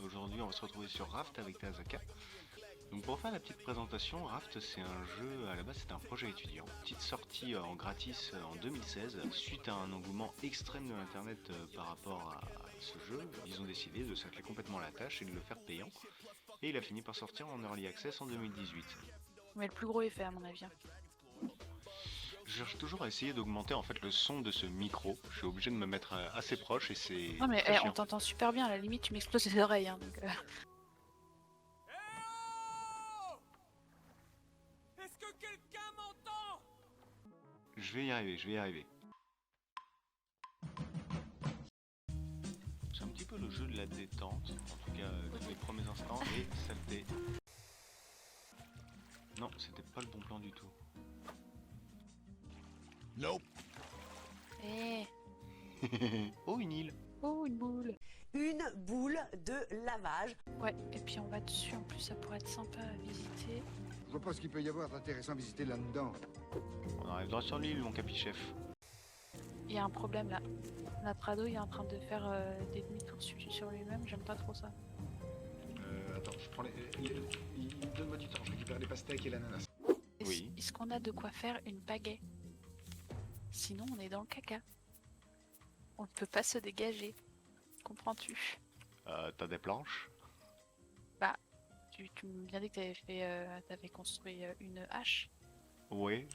Aujourd'hui, on va se retrouver sur Raft avec Tazaka. Donc pour faire la petite présentation, Raft c'est un jeu, à la base c'est un projet étudiant. Petite sortie en gratis en 2016. Suite à un engouement extrême de l'internet par rapport à ce jeu, ils ont décidé de s'atteler complètement à la tâche et de le faire payant. Et il a fini par sortir en Early Access en 2018. Mais le plus gros effet à mon avis. Je cherche toujours à essayer d'augmenter en fait le son de ce micro. Je suis obligé de me mettre assez proche et c'est Non mais très on chiant. t'entend super bien, à la limite tu m'exploses les oreilles. Hein, donc, Est-ce que quelqu'un m'entend? Je vais y arriver, je vais y arriver. C'est un petit peu le jeu de la détente, en tout cas dans les premiers instants, et saleté. Non, c'était pas le bon plan du tout. Nope. Eh, Oh, une île! oh une boule. Une boule de lavage. Ouais, et puis on va dessus, en plus ça pourrait être sympa à visiter. Je vois pas ce qu'il peut y avoir d'intéressant à visiter là-dedans. On arrive droit sur l'île, mon capichef. Il y a un problème là. Notre radeau il est en train de faire des demi-tours sur lui-même, j'aime pas trop ça. Attends, je prends donne-moi du temps, je récupère les pastèques et l'ananas. Oui. Est-ce qu'on a de quoi faire une pagaie? Sinon on est dans le caca. On ne peut pas se dégager. Comprends-tu? T'as des planches? Tu m'as bien dit que t'avais construit une hache. Oui.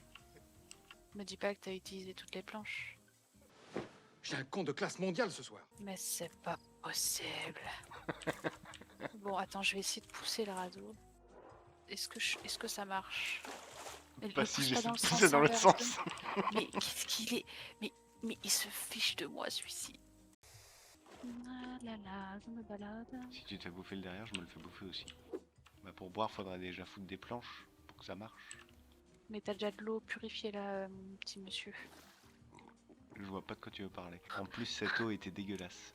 Me dis pas que t'as utilisé toutes les planches. J'ai un con de classe mondiale ce soir. Mais c'est pas possible. Bon, attends, je vais essayer de pousser le radeau. Est-ce que ça marche? Mais Pas le si pousse j'essaie pas de pousser dans le inverse. sens. Mais qu'est-ce qu'il est? Mais il se fiche de moi celui-ci. Ah là là, je me balade. Si tu te fais bouffer le derrière, je me le fais bouffer aussi. Bah pour boire, faudrait déjà foutre des planches pour que ça marche. Mais t'as déjà de l'eau purifiée là, mon petit monsieur. Je vois pas de quoi tu veux parler. En plus, cette eau était dégueulasse.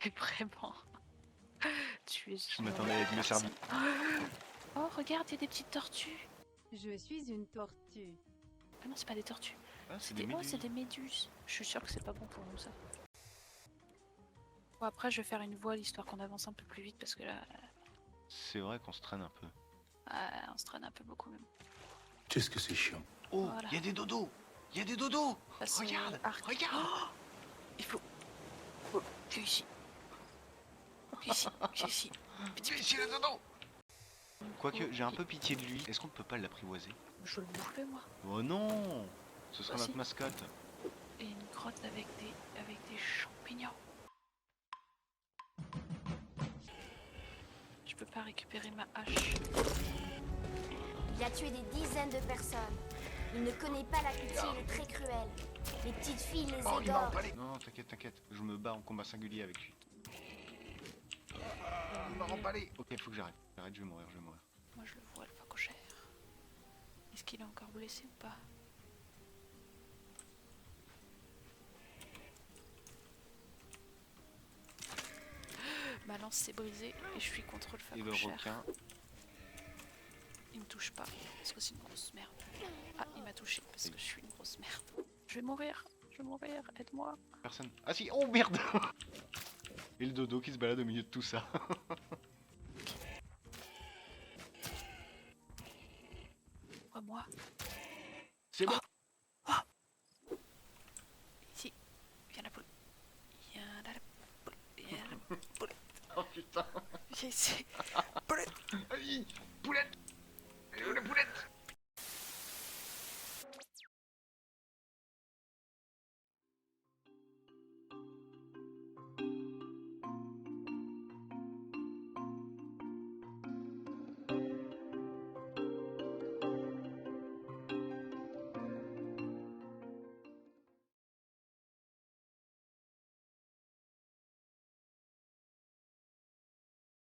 Mais vraiment. Tu es. Je m'attendais à être mieux servi. Oh, regarde, il y a des petites tortues. Je suis une tortue. Ah non, c'est pas des tortues. Ah, c'est des méduses. C'est des méduses. Je suis sûre que c'est pas bon pour nous ça. Bon, après, je vais faire une voile histoire qu'on avance un peu plus vite parce que là, C'est vrai qu'on se traîne un peu. on se traîne un peu beaucoup même. Qu'est-ce que c'est chiant. Oh, Voilà. il y a des dodos! Il y a des dodos! Ça, c'est Regarde! arc. Regarde! Oh, il faut. Viens ici. Viens ici. Viens ici. Petit, Viens ici, le dodo! Quoique, j'ai un peu pitié de lui. Est-ce qu'on ne peut pas l'apprivoiser? Je veux le bouffer moi. Oh non! Ce sera Bah, notre si. mascotte. Et une grotte avec des champignons. Je peux pas récupérer ma hache. Il a tué des dizaines de personnes. Il ne connaît pas la pitié, il est très cruel. Les petites filles les Oh, il m'a égorent. empalé! Non, non, t'inquiète, t'inquiète. Je me bats en combat singulier avec lui. Il m'a empalé! Ok, faut que j'arrête. J'arrête, je vais mourir, je vais mourir. Moi je le vois le cochère. Est-ce qu'il est encore blessé ou pas? Ma lance s'est brisée et je suis contre le Et le phacochère. requin. Il me touche pas parce que c'est une grosse merde. Ah, il m'a touché parce que je suis une grosse merde. Je vais mourir, aide-moi. Personne. Ah si! Oh merde! Et le dodo qui se balade au milieu de tout ça. Oh, moi. C'est bon! Ici, viens la poule. Viens là, la poule. Viens la poule. Oh putain! Viens ici. Allez! Poulette!